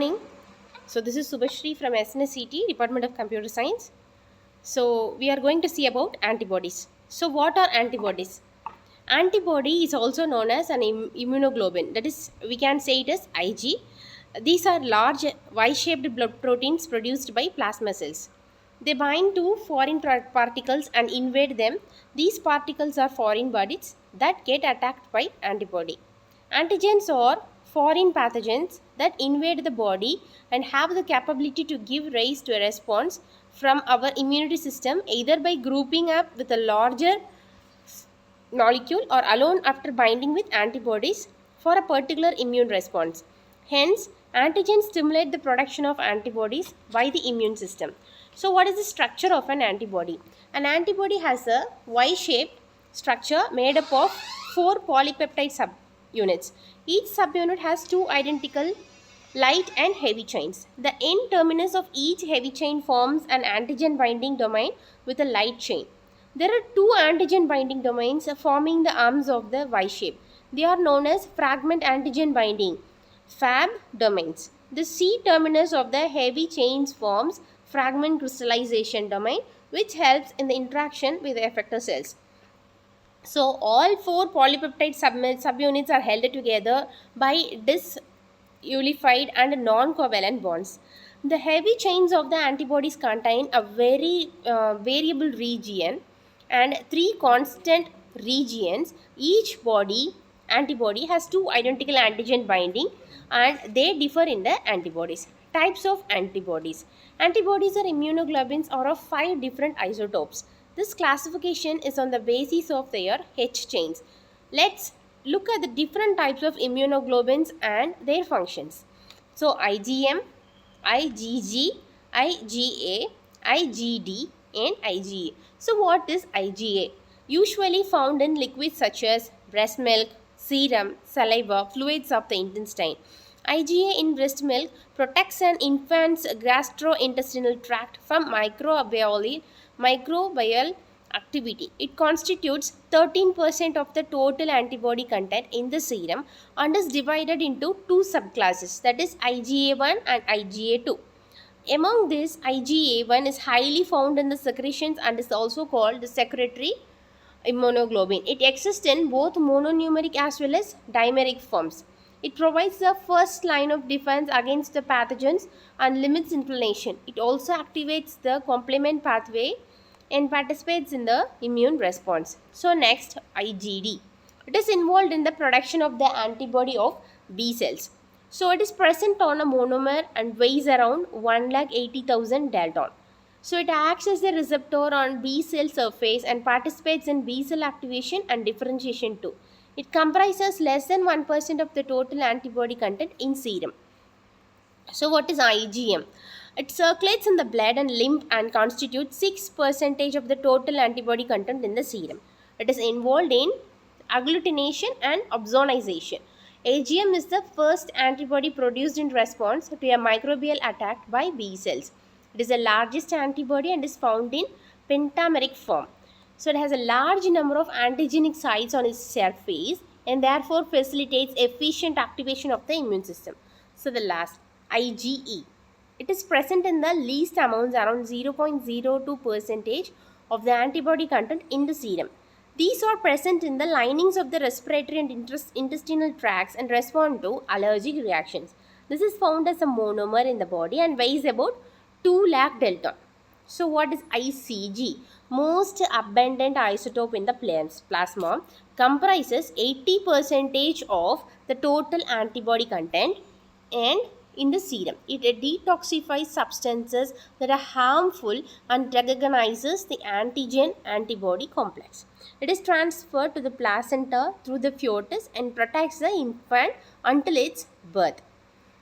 Morning. So this is Subhashri from SNCT, Department of Computer Science. So we are going to see about antibodies. So what are antibodies? Antibody is also known as an immunoglobulin. That is, we can say it as Ig. These are large Y-shaped blood proteins produced by plasma cells. They bind to foreign particles and invade them. These particles are foreign bodies that get attacked by antibody. Antigens are foreign pathogens that invade the body and have the capability to give rise to a response from our immunity system either by grouping up with a larger molecule or alone after binding with antibodies for a particular immune response. Hence, antigens stimulate the production of antibodies by the immune system. So, what is the structure of an antibody? An antibody has a Y-shaped structure made up of 4 polypeptide subunits. Each subunit has 2 identical light and heavy chains. The end terminus of each heavy chain forms an antigen binding domain with a light chain. There are 2 antigen binding domains forming the arms of the Y shape. They are known as fragment antigen binding (Fab) domains. The C terminus of the heavy chains forms fragment crystallization domain, which helps in the interaction with the effector cells. So all 4 polypeptide subunits are held together by disunified and non-covalent bonds. The heavy chains of the antibodies contain a very variable region and 3 constant regions. Each antibody has 2 identical antigen binding and they differ in the antibodies. Types of antibodies. Antibodies or immunoglobulins are of 5 different isotopes. This classification is on the basis of their H chains. Let's look at the different types of immunoglobulins and their functions. So IgM, IgG, IgA, IgD and IgA. So what is IgA? Usually found in liquids such as breast milk, serum, saliva, fluids of the intestine. IgA in breast milk protects an infant's gastrointestinal tract from microbial activity. It constitutes 13% of the total antibody content in the serum and is divided into 2 subclasses, that is IgA1 and IgA2. Among this, IgA1 is highly found in the secretions and is also called the secretory immunoglobulin. It exists in both mononumeric as well as dimeric forms. It provides the first line of defense against the pathogens and limits inflammation. It also activates the complement pathway and participates in the immune response. So next, IgD. It is involved in the production of the antibody of B cells. So it is present on a monomer and weighs around 1,80,000 Dalton. So it acts as a receptor on B cell surface and participates in B cell activation and differentiation too. It comprises less than 1% of the total antibody content in serum. So what is IgM? It circulates in the blood and lymph and constitutes 6% of the total antibody content in the serum. It is involved in agglutination and opsonization. AGM is the first antibody produced in response to a microbial attack by B cells. It is the largest antibody and is found in pentameric form. So it has a large number of antigenic sites on its surface and therefore facilitates efficient activation of the immune system. So the last, IgE. It is present in the least amounts, around 0.02% of the antibody content in the serum. These are present in the linings of the respiratory and intestinal tracts and respond to allergic reactions. This is found as a monomer in the body and weighs about 2 lakh Dalton. So what is IgG? Most abundant isotope in the plasma, comprises 80% of the total antibody content and in the serum. It detoxifies substances that are harmful and recognizes the antigen-antibody complex. It is transferred to the placenta through the fetus and protects the infant until its birth.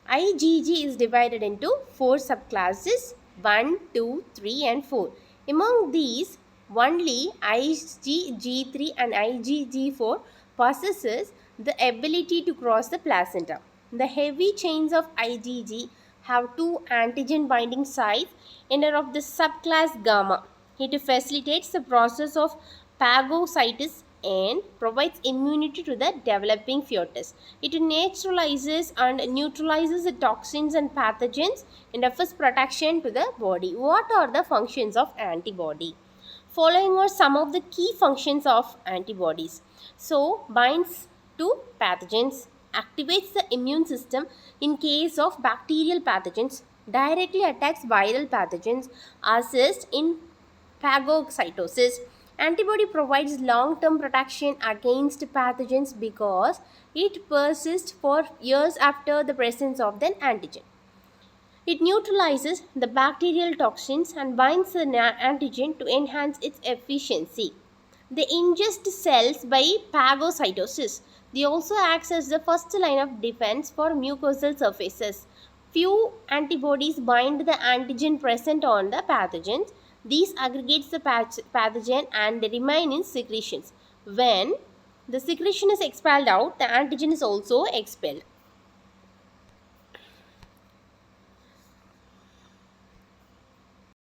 IgG is divided into 4 subclasses 1, 2, 3 and 4. Among these, only IgG3 and IgG4 possesses the ability to cross the placenta. The heavy chains of IgG have 2 antigen binding sites and are of the subclass gamma. It facilitates the process of phagocytosis and provides immunity to the developing fetus. It neutralizes and neutralizes the toxins and pathogens and offers protection to the body. What are the functions of antibody? Following are some of the key functions of antibodies. So, binds to pathogens, activates the immune system in case of bacterial pathogens, directly attacks viral pathogens, assists in phagocytosis. Antibody provides long-term protection against pathogens because it persists for years after the presence of the antigen. It neutralizes the bacterial toxins and binds the antigen to enhance its efficiency. They ingest cells by phagocytosis. They also act as the first line of defense for mucosal surfaces. Few antibodies bind the antigen present on the pathogens. These aggregates the pathogen and they remain in secretions. When the secretion is expelled out, the antigen is also expelled.